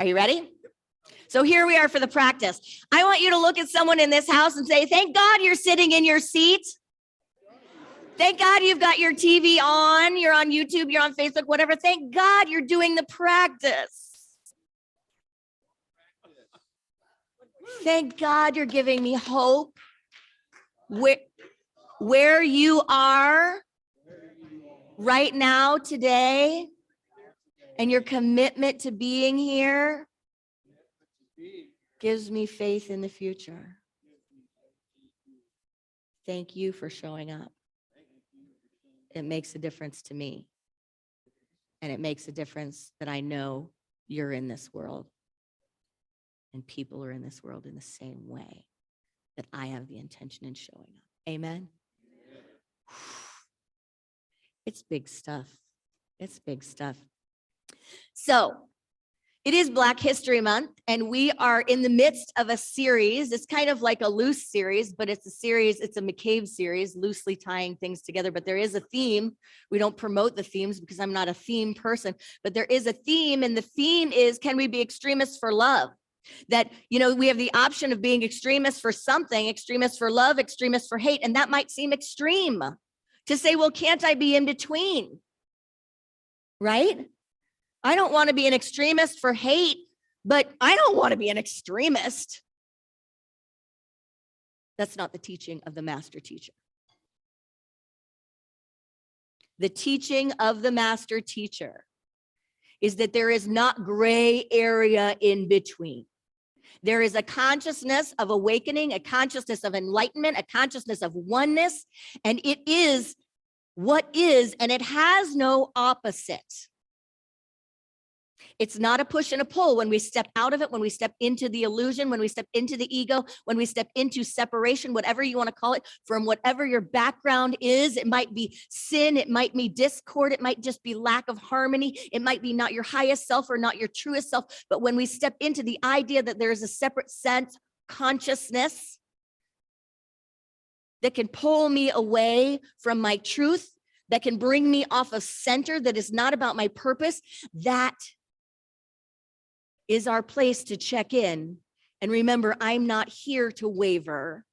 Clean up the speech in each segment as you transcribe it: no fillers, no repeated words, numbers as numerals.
Are you ready? So here we are for the practice. I want you to look at someone in this house and say, thank God you're sitting in your seat. Thank God you've got your TV on. You're on YouTube, you're on Facebook, whatever. Thank God you're doing the practice. Thank God you're giving me hope. Where you are right now today and your commitment to being here gives me faith in the future. Thank you for showing up. It makes a difference to me. And it makes a difference that I know you're in this world and people are in this world in the same way that I have the intention in showing up. Amen. It's big stuff. It's big stuff. So it is Black History Month, and we are in the midst of a series. It's kind of like a loose series, but it's a series. It's a McCabe series, loosely tying things together. But there is a theme. We don't promote the themes because I'm not a theme person, but there is a theme, and the theme is, can we be extremists for love? That, we have the option of being extremists for something, extremists for love, extremists for hate, and that might seem extreme to say, well, can't I be in between? Right? I don't want to be an extremist for hate, but I don't want to be an extremist. That's not the teaching of the master teacher. The teaching of the master teacher is that there is not gray area in between. There is a consciousness of awakening, a consciousness of enlightenment, a consciousness of oneness, and it is what is, and it has no opposite. It's not a push and a pull when we step out of it, when we step into the illusion, when we step into the ego, when we step into separation, whatever you want to call it, from whatever your background is. It might be sin, it might be discord, it might just be lack of harmony, it might be not your highest self or not your truest self. But when we step into the idea that there is a separate sense, consciousness that can pull me away from my truth, that can bring me off of center, that is not about my purpose, that is our place to check in. And remember, I'm not here to waver.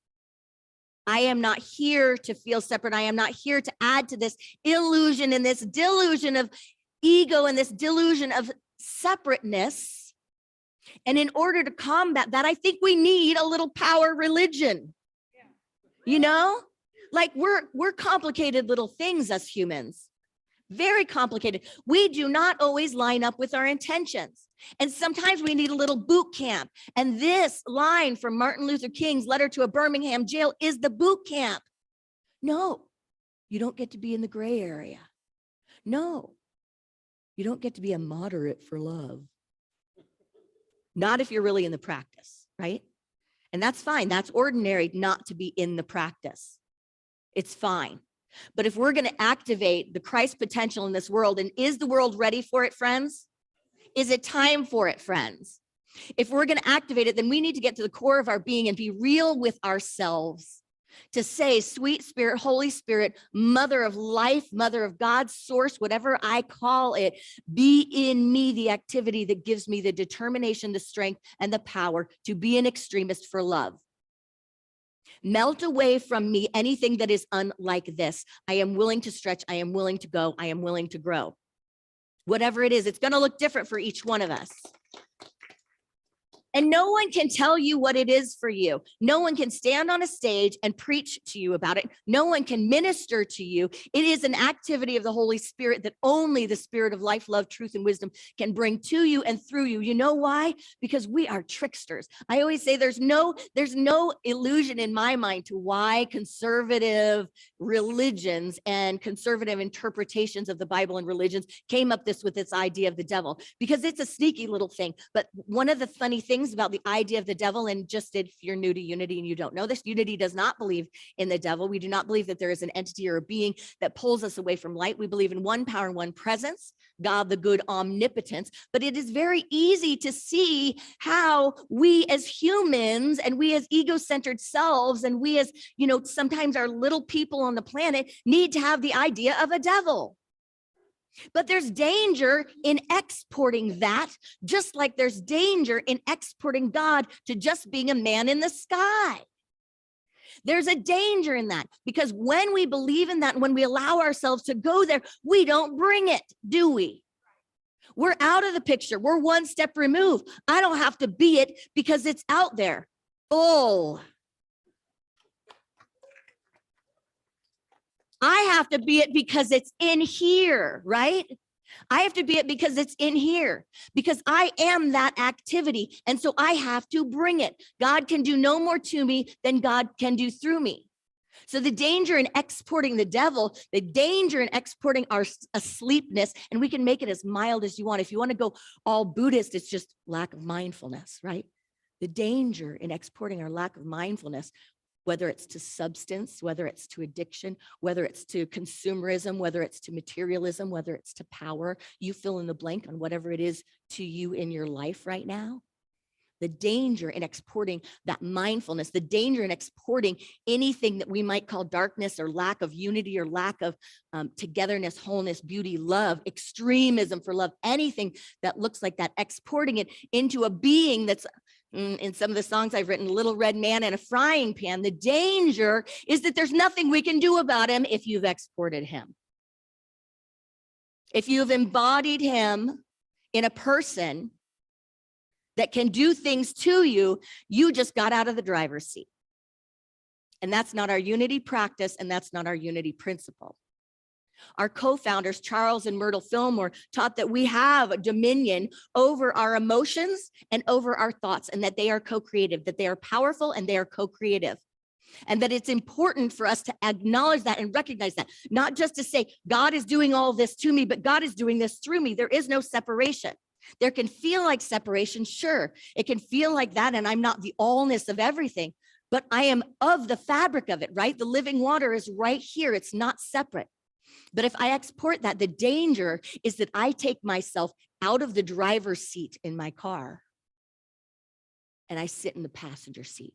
I am not here to feel separate. I am not here to add to this illusion and this delusion of ego and this delusion of separateness. And in order to combat that, I think we need a little power religion. Like we're complicated little things as humans, very complicated. We do not always line up with our intentions. And sometimes we need a little boot camp. And this line from Martin Luther King's letter to a Birmingham jail is the boot camp. No, you don't get to be in the gray area. No, you don't get to be a moderate for love. Not if you're really in the practice, right? And that's fine. That's ordinary not to be in the practice. It's fine. But if we're going to activate the Christ potential in this world, and is the world ready for it, friends? Is it time for it, friends? If we're going to activate it, then we need to get to the core of our being and be real with ourselves. To say, sweet spirit, Holy Spirit, mother of life, mother of God, source, whatever I call it, be in me the activity that gives me the determination, the strength, and the power to be an extremist for love. Melt away from me anything that is unlike this. I am willing to stretch. I am willing to go. I am willing to grow. Whatever it is, it's going to look different for each one of us. And no one can tell you what it is for you. No one can stand on a stage and preach to you about it. No one can minister to you. It is an activity of the Holy Spirit that only the Spirit of life, love, truth, and wisdom can bring to you and through you. You know why? Because we are tricksters. I always say there's no illusion in my mind to why conservative religions and conservative interpretations of the Bible and religions came up with this idea of the devil, because it's a sneaky little thing. But one of the funny things about the idea of the devil, and just if you're new to Unity and you don't know this, Unity does not believe in the devil. We do not believe that there is an entity or a being that pulls us away from light. We believe in one power and one presence, God, the good omnipotence. But it is very easy to see how we as humans and we as ego-centered selves and we as, sometimes our little people on the planet need to have the idea of a devil. But there's danger in exporting that, just like there's danger in exporting God to just being a man in the sky. There's a danger in that, because when we believe in that, and when we allow ourselves to go there, we don't bring it, do we? We're out of the picture. We're one step removed. I don't have to be it because it's out there. Oh, I have to be it because it's in here, right? I have to be it because it's in here, because I am that activity. And so I have to bring it. God can do no more to me than God can do through me. So the danger in exporting the devil, the danger in exporting our asleepness, and we can make it as mild as you want. If you want to go all Buddhist, it's just lack of mindfulness, right? The danger in exporting our lack of mindfulness, whether it's to substance, whether it's to addiction, whether it's to consumerism, whether it's to materialism, whether it's to power, you fill in the blank on whatever it is to you in your life right now. The danger in exporting that mindfulness, the danger in exporting anything that we might call darkness or lack of unity or lack of togetherness, wholeness, beauty, love, extremism for love, anything that looks like that, exporting it into a being that's, in some of the songs I've written, little red man in a frying pan. The danger is that there's nothing we can do about him if you've exported him. If you've embodied him in a person that can do things to you, you just got out of the driver's seat. And that's not our unity practice, and that's not our unity principle. Our co-founders, Charles and Myrtle Fillmore, taught that we have dominion over our emotions and over our thoughts, and that they are co-creative, that they are powerful and they are co-creative. And that it's important for us to acknowledge that and recognize that, not just to say, God is doing all this to me, but God is doing this through me. There is no separation. There can feel like separation, sure. It can feel like that, and I'm not the allness of everything, but I am of the fabric of it, right? The living water is right here. It's not separate. But if I export that, the danger is that I take myself out of the driver's seat in my car and I sit in the passenger seat.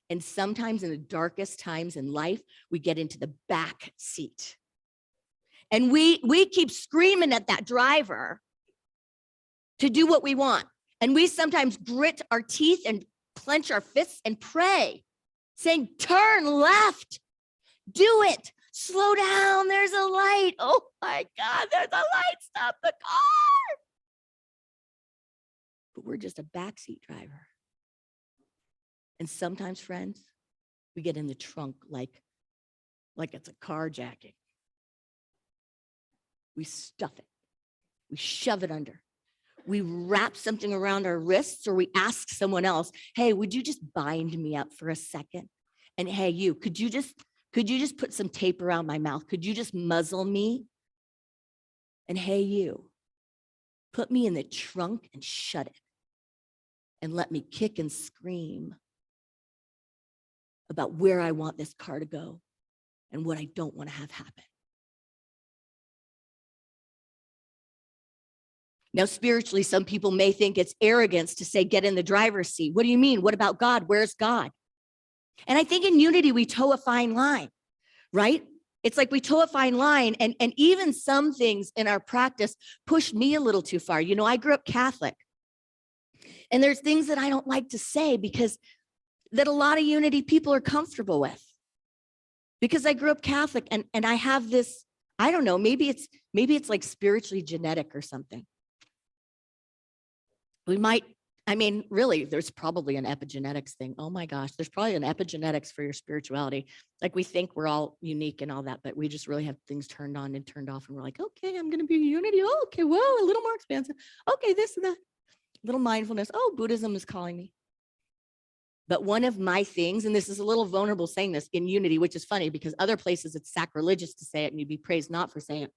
And sometimes in the darkest times in life, we get into the back seat. And we keep screaming at that driver to do what we want. And we sometimes grit our teeth and clench our fists and pray, saying, turn left, do it, slow down, there's a light. Oh my God, there's a light, stop the car. But we're just a backseat driver. And sometimes, friends, we get in the trunk like it's a carjacking. We stuff it, we shove it under. We wrap something around our wrists, or we ask someone else, hey, would you just bind me up for a second? And hey, you, could you just put some tape around my mouth? Could you just muzzle me? And hey, you, put me in the trunk and shut it and let me kick and scream about where I want this car to go and what I don't want to have happen. Now, spiritually, some people may think it's arrogance to say, get in the driver's seat. What do you mean? What about God? Where's God? And I think in unity, we toe a fine line, right? It's like we toe a fine line, and even some things in our practice push me a little too far. You know, I grew up Catholic, and there's things that I don't like to say because that a lot of unity people are comfortable with. Because I grew up Catholic, and I have this, I don't know, maybe it's like spiritually genetic or something. We might, I mean, really, there's probably an epigenetics thing. Oh my gosh, there's probably an epigenetics for your spirituality. Like we think we're all unique and all that, but we just really have things turned on and turned off. And we're like, okay, I'm going to be unity. Oh, okay, well, a little more expansive. Okay, this and that. Little mindfulness. Oh, Buddhism is calling me. But one of my things, and this is a little vulnerable saying this in unity, which is funny because other places it's sacrilegious to say it and you'd be praised not for saying it.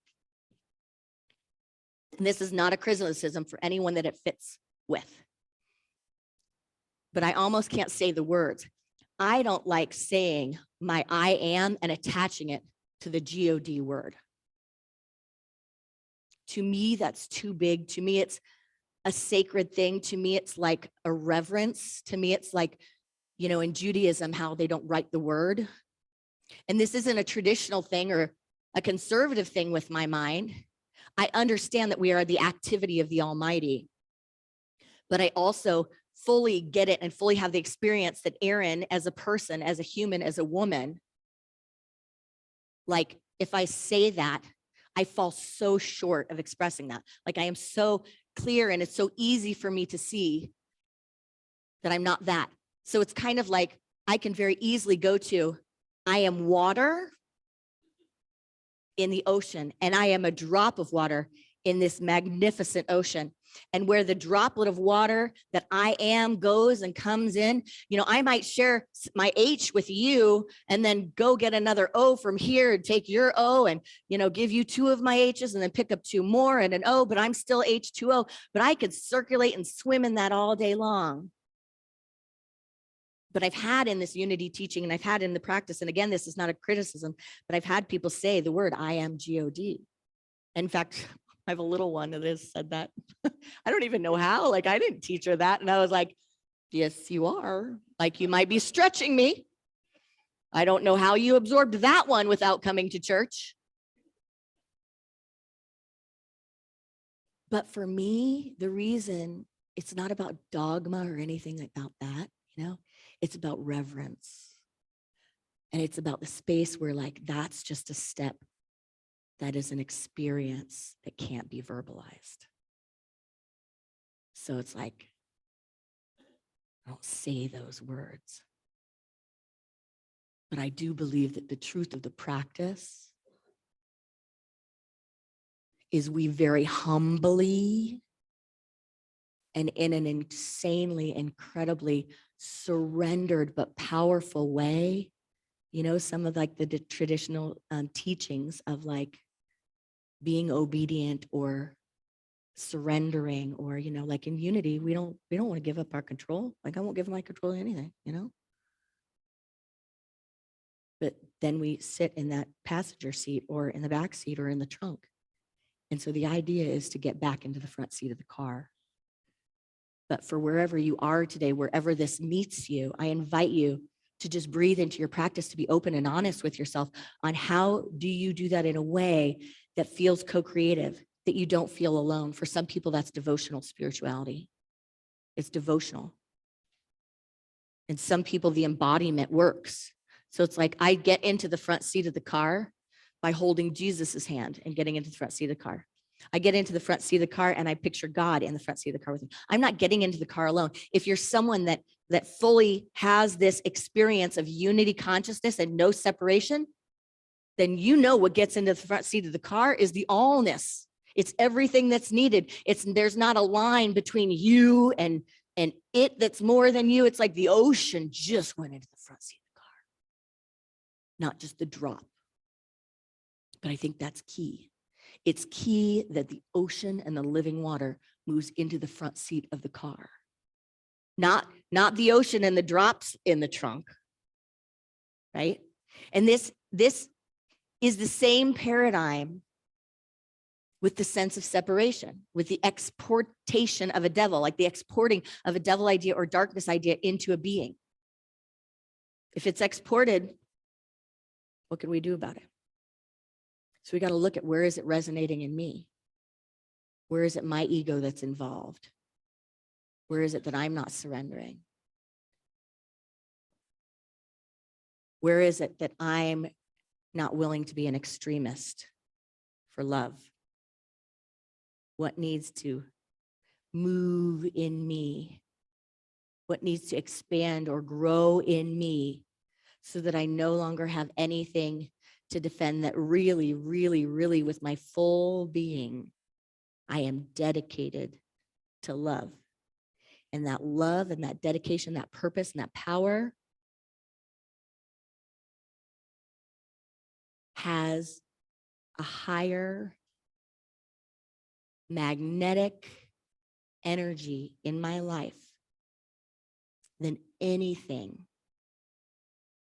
And this is not a criticism for anyone that it fits with. But I almost can't say the words. I don't like saying my I am and attaching it to the God word. To me, that's too big. To me, it's a sacred thing. To me, it's like a reverence. To me, it's like, you know, in Judaism, how they don't write the word. And this isn't a traditional thing or a conservative thing with my mind. I understand that we are the activity of the Almighty, but I also fully get it and fully have the experience that Erin, as a person, as a human, as a woman, like if I say that, I fall so short of expressing that. Like I am so clear and it's so easy for me to see that I'm not that. So it's kind of like I can very easily go to, I am water in the ocean, and I am a drop of water in this magnificent ocean. And where the droplet of water that I am goes and comes in, you know, I might share my H with you and then go get another O from here and take your O and, you know, give you 2 of my H's and then pick up 2 more and an O, but I'm still H2O. But I could circulate and swim in that all day long. But I've had in this unity teaching, and I've had in the practice, and again, this is not a criticism, but I've had people say the word I am God. In fact, I have a little one that has said that. I don't even know how, like I didn't teach her that. And I was like, yes, you are. Like you might be stretching me. I don't know how you absorbed that one without coming to church. But for me, the reason it's not about dogma or anything about that, you know, it's about reverence. And it's about the space where like, that's just a step that is an experience that can't be verbalized. So it's like, I don't say those words. But I do believe that the truth of the practice is we very humbly and in an insanely, incredibly surrendered but powerful way, you know, some of like the traditional teachings of like being obedient or surrendering, or, you know, like in unity, we don't want to give up our control. Like I won't give my control to anything, you know. But then we sit in that passenger seat or in the back seat or in the trunk. And so the idea is to get back into the front seat of the car. But for wherever you are today, wherever this meets you, I invite you to just breathe into your practice, to be open and honest with yourself on how do you do that in a way that feels co-creative, that you don't feel alone. For some people, that's devotional spirituality. It's devotional. And some people, the embodiment works. So it's like I get into the front seat of the car by holding Jesus's hand and getting into the front seat of the car. I get into the front seat of the car and I picture God in the front seat of the car with me. I'm not getting into the car alone. If you're someone that fully has this experience of unity consciousness and no separation, then you know what gets into the front seat of the car is the allness. It's everything that's needed. There's not a line between you and it that's more than you. It's like the ocean just went into the front seat of the car, not just the drop. But I think that's key. It's key that the ocean and the living water moves into the front seat of the car. Not the ocean and the drops in the trunk, right? And this is the same paradigm with the sense of separation, with the exportation of a devil, like the exporting of a devil idea or darkness idea into a being. If it's exported, what can we do about it? So we got to look at, where is it resonating in me? Where is it my ego that's involved? Where is it that I'm not surrendering? Where is it that I'm not willing to be an extremist for love? What needs to move in me? What needs to expand or grow in me so that I no longer have anything to defend, that really, really, really with my full being, I am dedicated to love. And that love and that dedication, that purpose and that power has a higher magnetic energy in my life than anything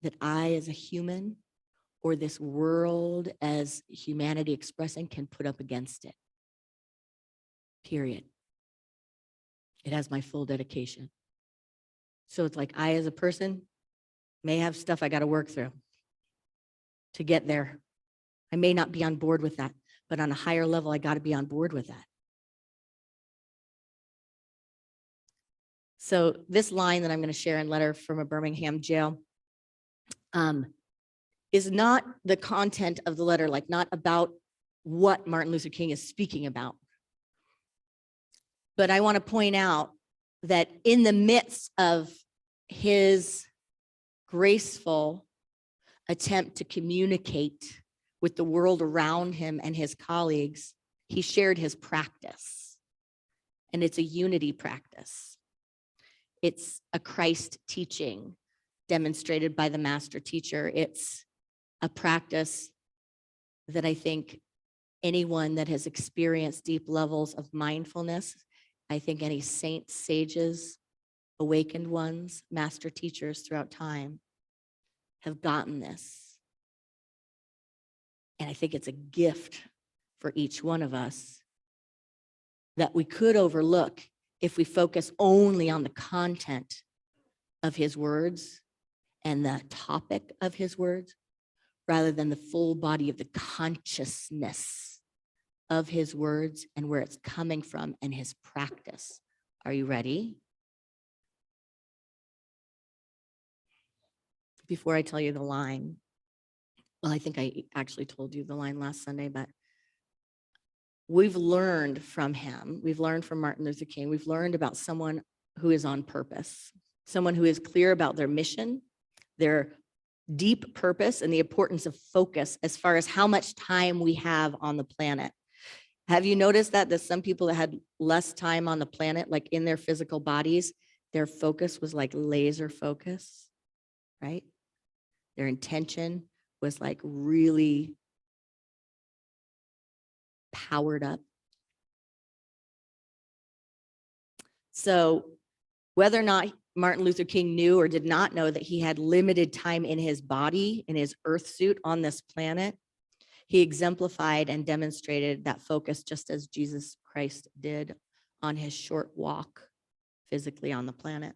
that I as a human or this world as humanity expressing can put up against it. Period. It has my full dedication. So it's like I as a person may have stuff I got to work through to get there. I may not be on board with that, But on a higher level, I got to be on board with that. So this line that I'm going to share in Letter from a Birmingham Jail is not the content of the letter, like not about what Martin Luther King is speaking about. But I want to point out that in the midst of his graceful attempt to communicate with the world around him and his colleagues, he shared his practice. And it's a unity practice. It's a Christ teaching demonstrated by the master teacher. It's a practice that I think anyone that has experienced deep levels of mindfulness, I think any saints, sages, awakened ones, master teachers throughout time have gotten this. And I think it's a gift for each one of us that we could overlook if we focus only on the content of his words and the topic of his words, rather than the full body of the consciousness of his words and where it's coming from and his practice. Are you ready? Before I tell you the line, well, I think I actually told you the line last Sunday, but we've learned from him, we've learned from Martin Luther King, we've learned about someone who is on purpose, someone who is clear about their mission, their deep purpose, and the importance of focus as far as how much time we have on the planet. Have you noticed that some people that had less time on the planet, like in their physical bodies, their focus was like laser focus, right? Their intention was like really powered up. So whether or not Martin Luther King knew or did not know that he had limited time in his body, in his earth suit on this planet, he exemplified and demonstrated that focus just as Jesus Christ did on his short walk physically on the planet.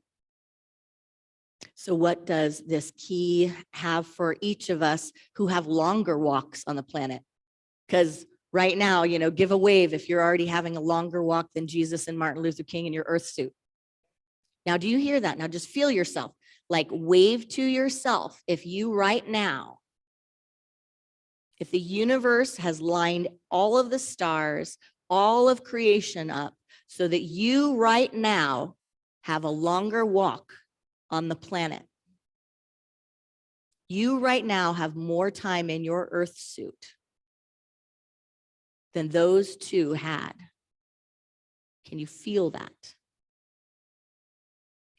So what does this key have for each of us who have longer walks on the planet? Because right now, give a wave if you're already having a longer walk than Jesus and Martin Luther King in your earth suit. Now, do you hear that? Now just feel yourself, like wave to yourself. If you right now, if the universe has lined all of the stars, all of creation up so that you right now have a longer walk on the planet. You right now have more time in your earth suit than those two had. Can you feel that?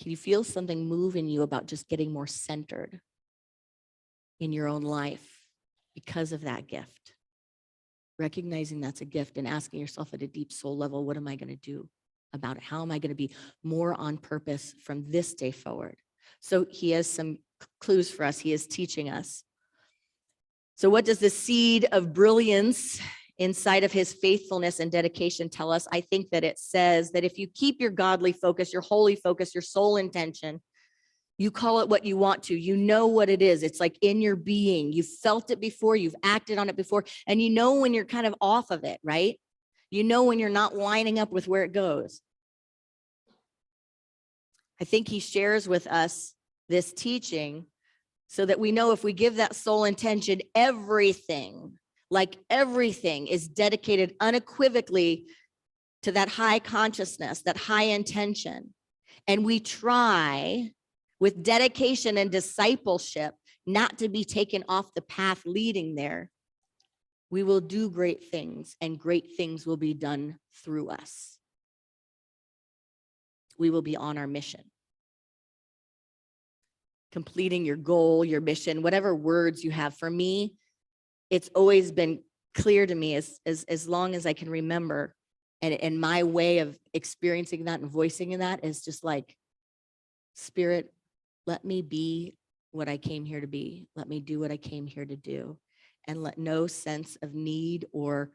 Can you feel something move in you about just getting more centered in your own life because of that gift? Recognizing that's a gift and asking yourself at a deep soul level, what am I going to do about it? How am I going to be more on purpose from this day forward? So he has some clues for us. He is teaching us. So what does the seed of brilliance inside of his faithfulness and dedication tell us? I think that it says that if you keep your godly focus, your holy focus, your soul intention, you call it what you want to, you know what it is. It's like in your being, you've felt it before, you've acted on it before, and you know when you're kind of off of it, right? You know when you're not lining up with where it goes. I think he shares with us this teaching so that we know if we give that soul intention, everything, like everything is dedicated unequivocally to that high consciousness, that high intention. And we try with dedication and discipleship not to be taken off the path leading there. We will do great things and great things will be done through us. We will be on our mission. Completing your goal, your mission, whatever words you have. For me, it's always been clear to me as long as I can remember. And my way of experiencing that and voicing that is just like, Spirit, let me be what I came here to be. Let me do what I came here to do. And let no sense of need or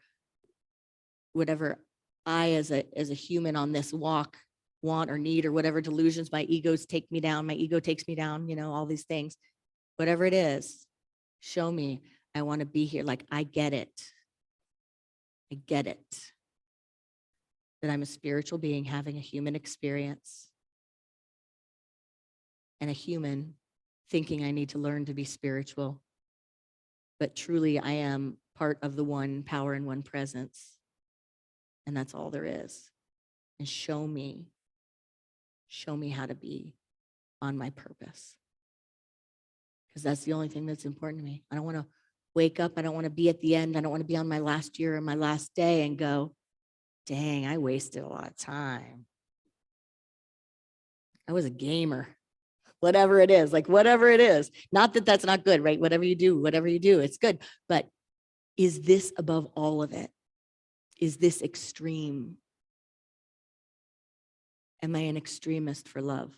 whatever I as a human on this walk want or need, or whatever delusions my ego takes me down, all these things, whatever it is, show me. I want to be here. Like, I get it. I get it. That I'm a spiritual being having a human experience and a human thinking I need to learn to be spiritual. But truly, I am part of the one power and one presence. And that's all there is. And show me how to be on my purpose. Because that's the only thing that's important to me. I don't want to wake up. I don't want to be at the end. I don't want to be on my last year or my last day and go, dang, I wasted a lot of time. I was a gamer. Whatever it is, like whatever it is. Not that that's not good, right? Whatever you do, it's good. But is this above all of it? Is this extreme? Am I an extremist for love?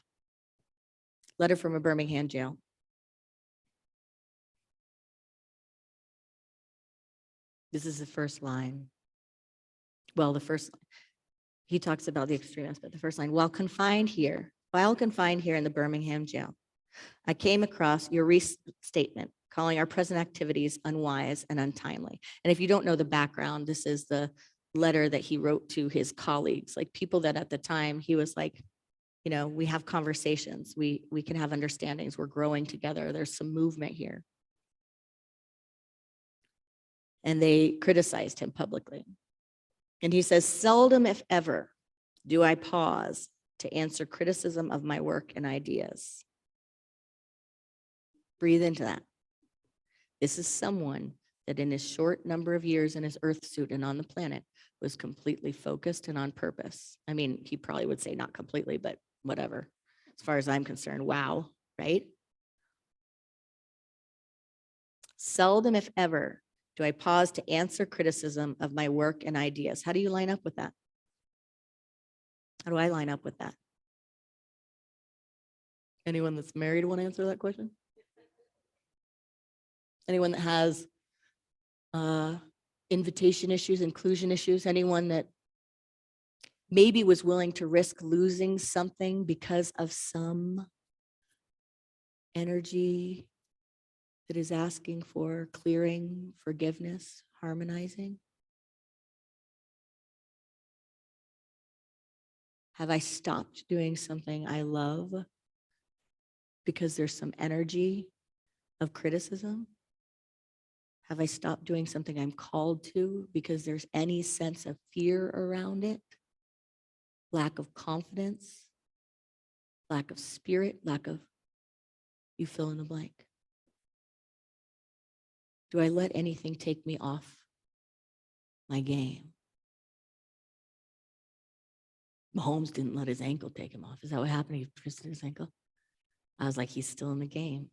Letter from a Birmingham jail. This is the first line. Well, he talks about the extremists, but the first line, while confined here in the Birmingham jail, I came across your restatement calling our present activities unwise and untimely. And if you don't know the background, this is the letter that he wrote to his colleagues, like people that at the time he was like, you know, we have conversations, we can have understandings, we're growing together, there's some movement here. And they criticized him publicly. And he says, seldom, if ever, do I pause to answer criticism of my work and ideas. Breathe into that. This is someone that in his short number of years in his earth suit and on the planet was completely focused and on purpose. I mean, he probably would say not completely, but whatever. As far as I'm concerned, wow, right? Seldom, if ever, do I pause to answer criticism of my work and ideas. How do you line up with that? How do I line up with that? Anyone that's married want to answer that question? Anyone that has invitation issues, inclusion issues, anyone that maybe was willing to risk losing something because of some energy that is asking for clearing, forgiveness, harmonizing? Have I stopped doing something I love because there's some energy of criticism? Have I stopped doing something I'm called to because there's any sense of fear around it? Lack of confidence, lack of spirit, lack of, you fill in the blank. Do I let anything take me off my game? Mahomes didn't let his ankle take him off. Is that what happened? He twisted his ankle. I was like, he's still in the game.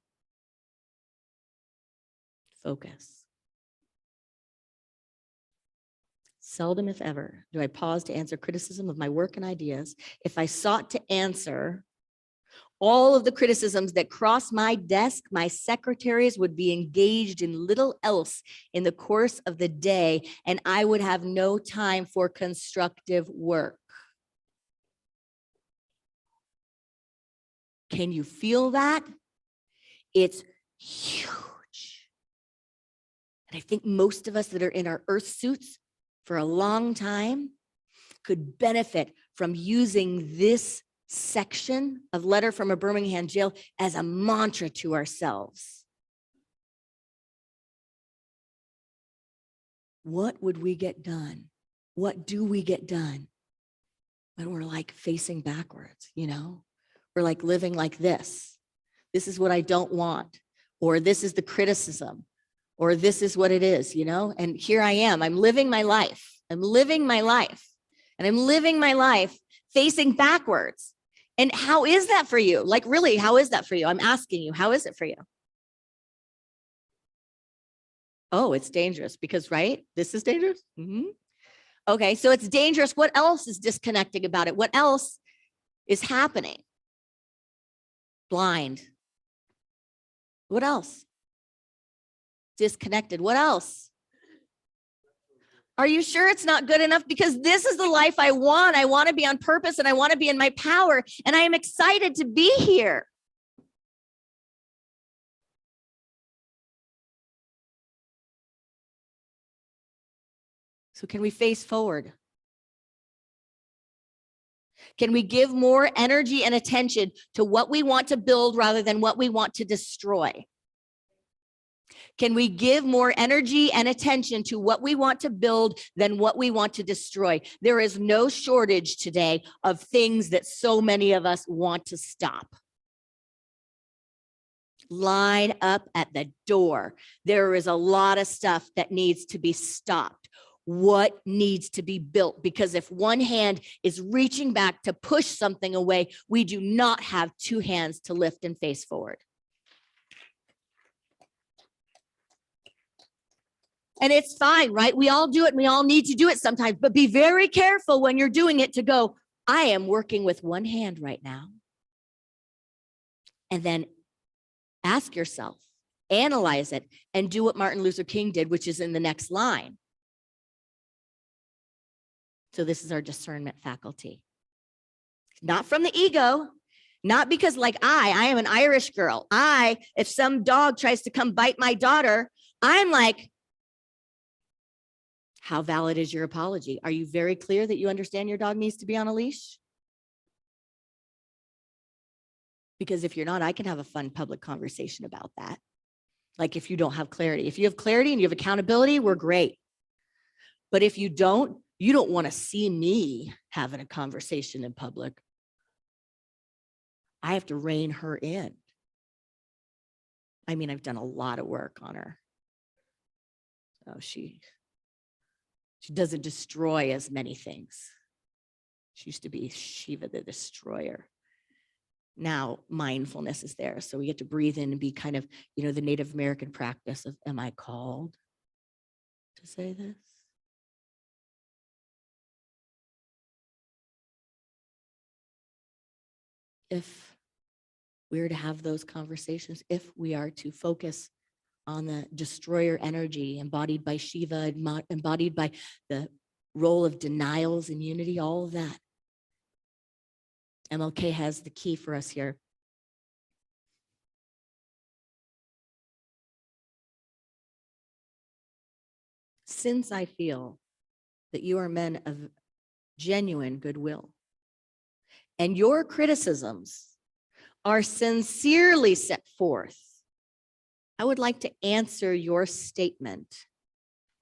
Focus. Seldom, if ever, do I pause to answer criticism of my work and ideas. If I sought to answer all of the criticisms that cross my desk, my secretaries would be engaged in little else in the course of the day, and I would have no time for constructive work. Can you feel that? It's huge. And I think most of us that are in our earth suits for a long time could benefit from using this section of Letter from a Birmingham Jail as a mantra to ourselves. What would we get done? What do we get done when we're like facing backwards, you know? We're like living like this. This is what I don't want, or this is the criticism, or this is what it is, you know? And here I am, I'm living my life. I'm living my life, and I'm living my life facing backwards. And how is that for you? Like, really, how is that for you? I'm asking you, how is it for you? Oh, it's dangerous because, right? This is dangerous. Mm-hmm. Okay, so it's dangerous. What else is disconnecting about it? What else is happening? Blind. What else? Disconnected. What else? Are you sure it's not good enough? Because this is the life I want. I want to be on purpose and I want to be in my power. And I am excited to be here. So can we face forward? Can we give more energy and attention to what we want to build rather than what we want to destroy? Can we give more energy and attention to what we want to build than what we want to destroy? There is no shortage today of things that so many of us want to stop. Line up at the door. There is a lot of stuff that needs to be stopped. What needs to be built? Because if one hand is reaching back to push something away, we do not have two hands to lift and face forward. And it's fine, right? We all do it. And we all need to do it sometimes, but be very careful when you're doing it to go, I am working with one hand right now. And then ask yourself, analyze it, and do what Martin Luther King did, which is in the next line. So this is our discernment faculty. Not from the ego, not because like I am an Irish girl. If some dog tries to come bite my daughter, I'm like, how valid is your apology? Are you very clear that you understand your dog needs to be on a leash? Because if you're not, I can have a fun public conversation about that. Like if you don't have clarity. If you have clarity and you have accountability, we're great. But if you don't want to see me having a conversation in public. I have to rein her in. I mean, I've done a lot of work on her. So she doesn't destroy as many things. She used to be Shiva the destroyer. Now mindfulness is there. So we get to breathe in and be kind of, the Native American practice of, am I called to say this? If we are to have those conversations, if we are to focus on the destroyer energy embodied by Shiva, embodied by the role of denials and unity, all of that. MLK has the key for us here. Since I feel that you are men of genuine goodwill, and your criticisms are sincerely set forth, I would like to answer your statement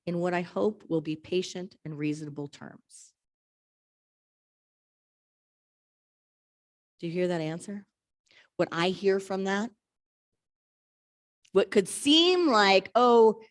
in what I hope will be patient and reasonable terms. Do you hear that answer? What I hear from that? What could seem like,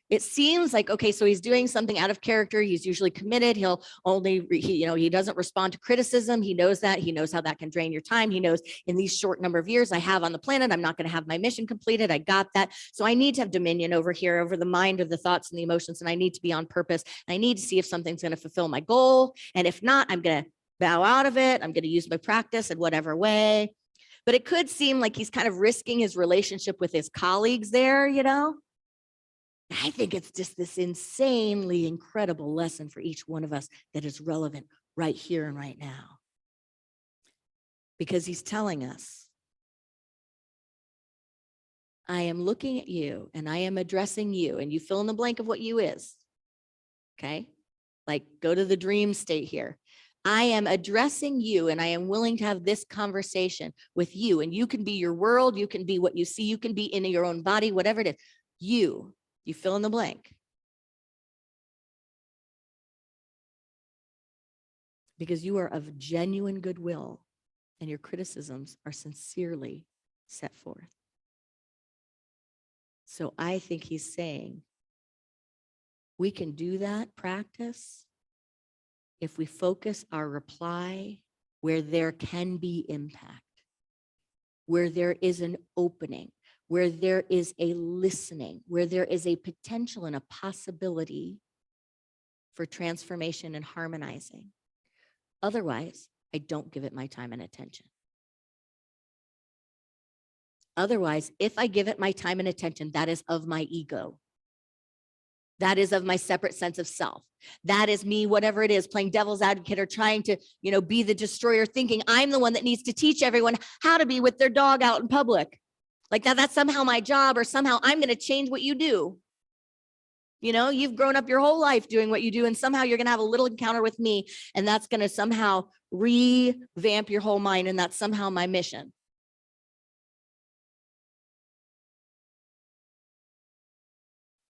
it seems like, okay, so he's doing something out of character. He's usually committed. He'll only, he doesn't respond to criticism. He knows that. He knows how that can drain your time. He knows in these short number of years I have on the planet, I'm not going to have my mission completed. I got that. So I need to have dominion over here, over the mind, of the thoughts and the emotions. And I need to be on purpose. I need to see if something's going to fulfill my goal. And if not, I'm going to bow out of it. I'm going to use my practice in whatever way. But it could seem like he's kind of risking his relationship with his colleagues there, I think it's just this insanely incredible lesson for each one of us that is relevant right here and right now. Because he's telling us, I am looking at you and I am addressing you, and you fill in the blank of what you is. Okay? Like go to the dream state here. I am addressing you and I am willing to have this conversation with you, and you can be your world. You can be what you see. You can be in your own body, whatever it is. You fill in the blank. Because you are of genuine goodwill and your criticisms are sincerely set forth. So I think he's saying we can do that practice if we focus our reply where there can be impact, where there is an opening, where there is a listening, where there is a potential and a possibility for transformation and harmonizing. Otherwise, I don't give it my time and attention. Otherwise, if I give it my time and attention, that is of my ego. That is of my separate sense of self. That is me, whatever it is, playing devil's advocate or trying to, be the destroyer, thinking I'm the one that needs to teach everyone how to be with their dog out in public. Like that's somehow my job, or somehow I'm going to change what you do. You know, you've grown up your whole life doing what you do, and somehow you're going to have a little encounter with me, and that's going to somehow revamp your whole mind. And that's somehow my mission.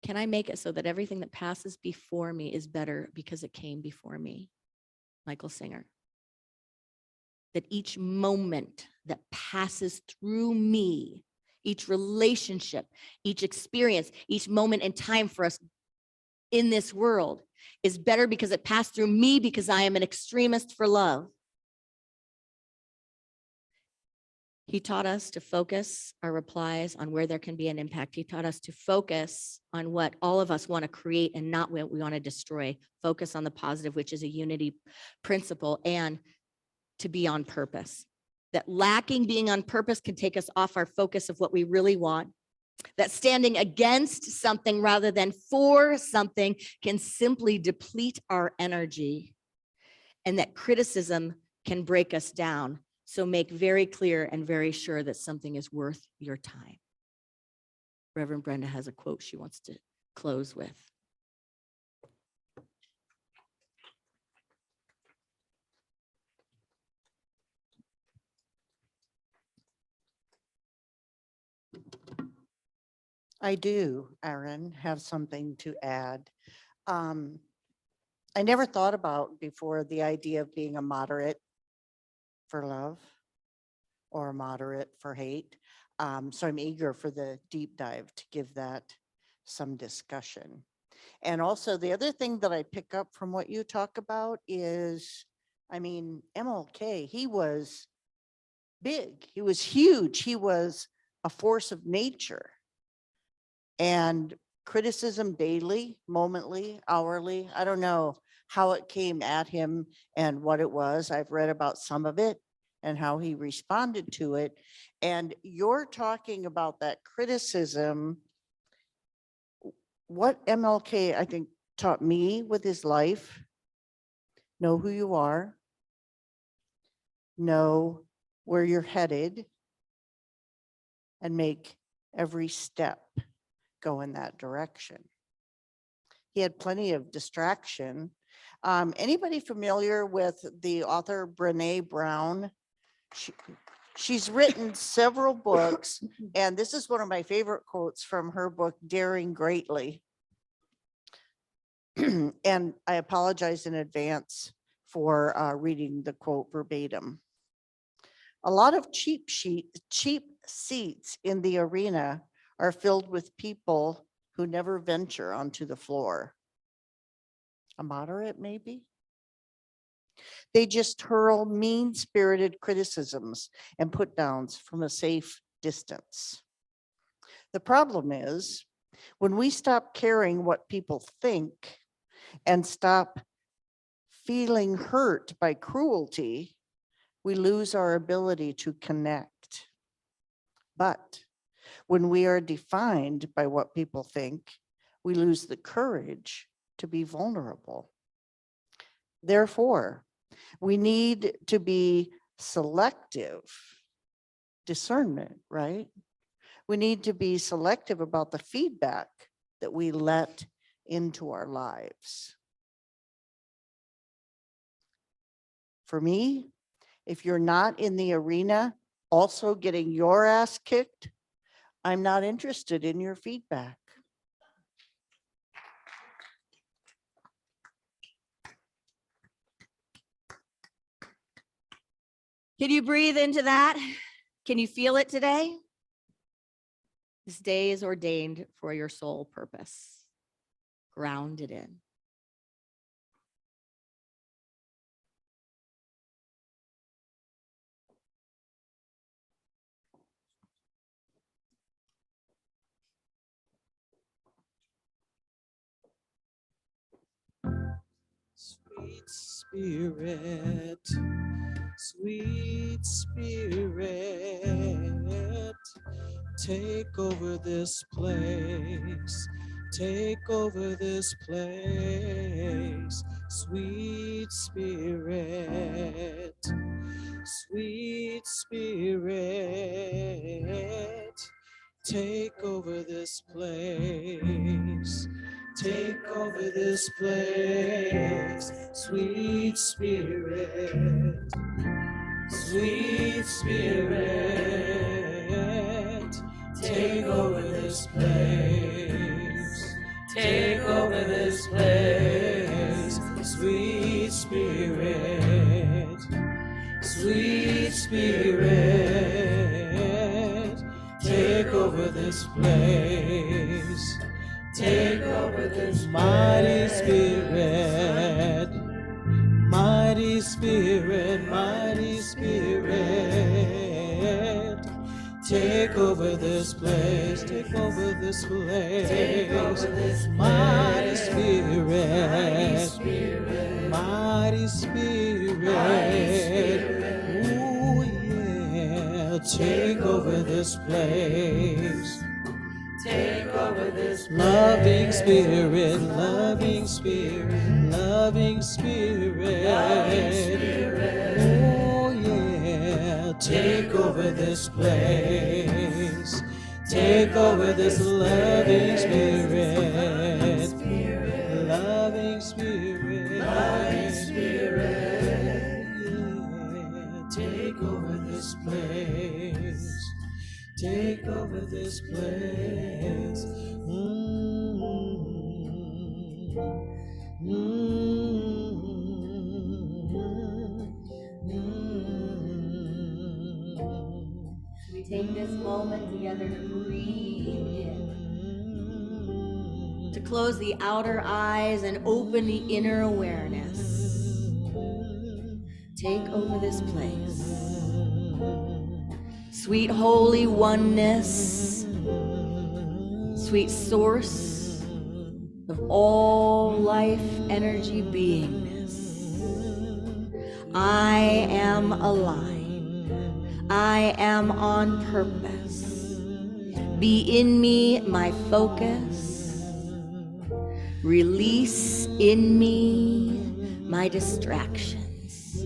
Can I make it so that everything that passes before me is better because it came before me? Michael Singer. That each moment that passes through me, each relationship, each experience, each moment in time for us in this world is better because it passed through me, because I am an extremist for love. He taught us to focus our replies on where there can be an impact. He taught us to focus on what all of us want to create and not what we want to destroy. Focus on the positive, which is a unity principle, and to be on purpose. That lacking being on purpose can take us off our focus of what we really want. That standing against something rather than for something can simply deplete our energy. And that criticism can break us down. So make very clear and very sure that something is worth your time. Reverend Brenda has a quote she wants to close with. I do, Erin, have something to add. I never thought about before the idea of being a moderate for love or a moderate for hate. So I'm eager for the deep dive to give that some discussion. And also the other thing that I pick up from what you talk about is, I mean, MLK, he was big, he was huge, he was a force of nature. And criticism daily, momently, hourly, I don't know how it came at him and what it was. I've read about some of it and how he responded to it. And you're talking about that criticism. What MLK, I think, taught me with his life: know who you are, know where you're headed, and make every step go in that direction. He had plenty of distraction. Anybody familiar with the author Brené Brown? She's written several books, and this is one of my favorite quotes from her book, Daring Greatly. And I apologize in advance for reading the quote verbatim. A lot of cheap seats in the arena are filled with people who never venture onto the floor. A moderate, maybe? They just hurl mean-spirited criticisms and put-downs from a safe distance. The problem is, when we stop caring what people think and stop feeling hurt by cruelty, we lose our ability to connect. But when we are defined by what people think, we lose the courage to be vulnerable. Therefore, we need to be selective. Discernment, right? We need to be selective about the feedback that we let into our lives. For me, if you're not in the arena also getting your ass kicked, I'm not interested in your feedback. Can you breathe into that? Can you feel it today? This day is ordained for your soul purpose. Grounded in. Sweet Spirit, sweet Spirit, take over this place, take over this place. Sweet Spirit, sweet Spirit, take over this place, take over this place. Sweet Spirit, sweet Spirit, take over this place. Take over this place. Sweet Spirit, sweet Spirit, take over this place. Take over this mighty Spirit, mighty Spirit, mighty Spirit. Take over this place, take over this place, mighty Spirit, mighty Spirit. Ooh, yeah, take over this place. Take over this place. Loving Spirit, loving Spirit, loving Spirit. Oh yeah, take over this place. Take over this loving Spirit, loving Spirit, loving Spirit. Yeah, take over this place. Take over this place. We take this moment together to breathe in, to close the outer eyes and open the inner awareness. Take over this place. Sweet holy oneness, sweet source of all life energy beingness. I am alive. I am on purpose. Be in me my focus. Release in me my distractions.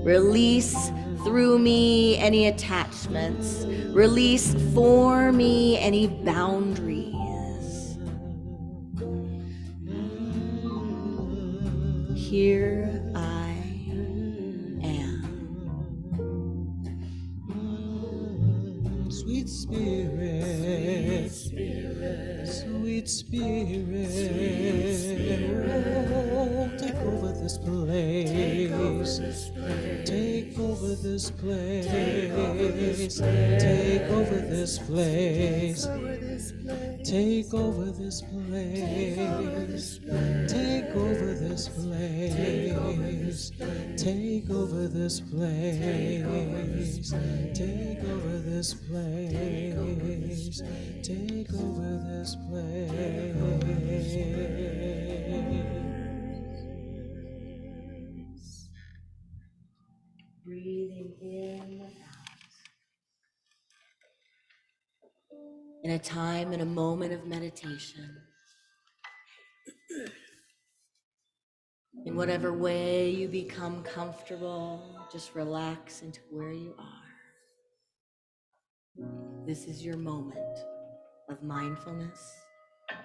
Release through me any attachments. Release for me any boundaries. Here I am. Sweet Spirit, sweet Spirit, oh, take over this place. Take over this place. Take over this place. Take over this place. Take over this place. Take over this place. Take over this place. Take over this place. Breathing in, out. In a time, in a moment of meditation, in whatever way you become comfortable, just relax into where you are. This is your moment of mindfulness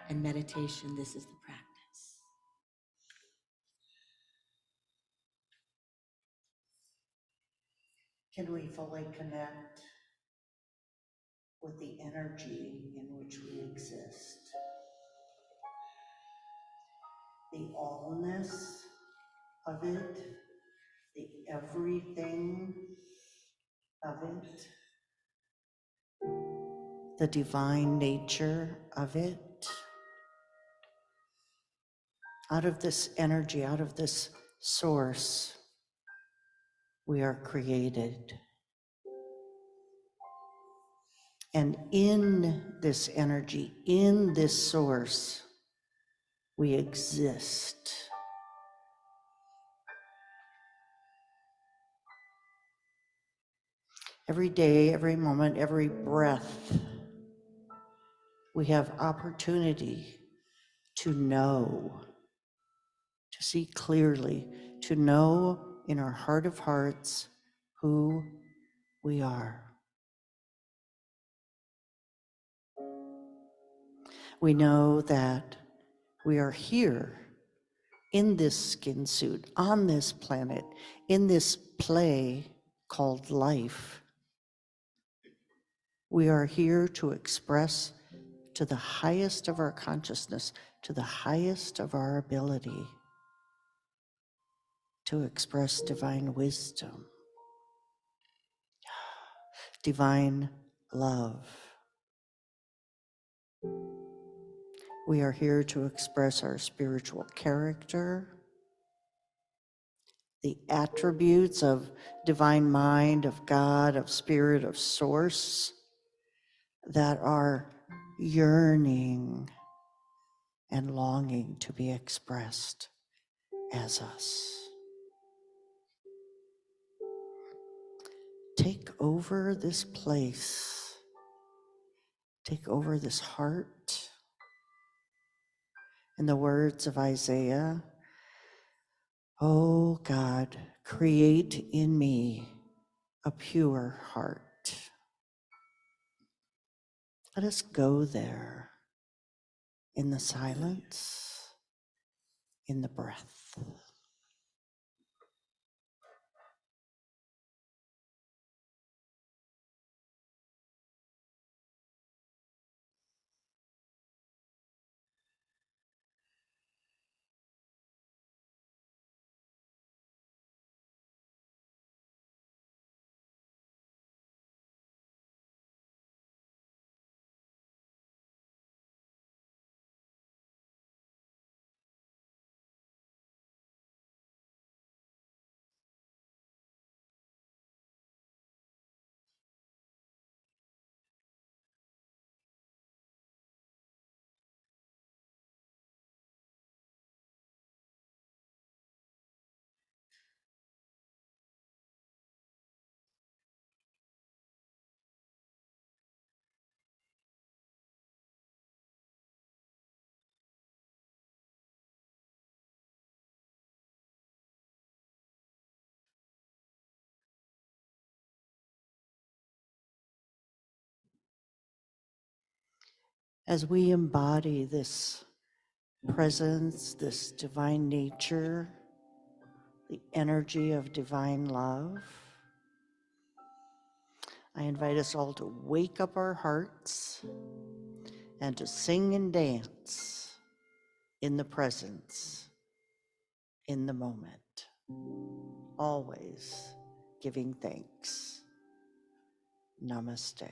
and meditation. This is the practice. Can we fully connect with the energy in which we exist? The allness of it, the everything of it, the divine nature of it. Out of this energy, out of this source, we are created. And in this energy, in this source, we exist. Every day, every moment, every breath, we have opportunity to know, to see clearly, to know in our heart of hearts who we are. We know that We are here in this skin suit, on this planet, in this play called life. We are here to express to the highest of our consciousness, to the highest of our ability, to express divine wisdom, divine love. We are here to express our spiritual character, the attributes of divine mind, of God, of spirit, of source that are yearning and longing to be expressed as us. Take over this place. Take over this heart. In the words of Isaiah, "Oh God, create in me a pure heart." Let us go there in the silence, in the breath. As we embody this presence, this divine nature, the energy of divine love, I invite us all to wake up our hearts and to sing and dance in the presence, in the moment, always giving thanks. Namaste.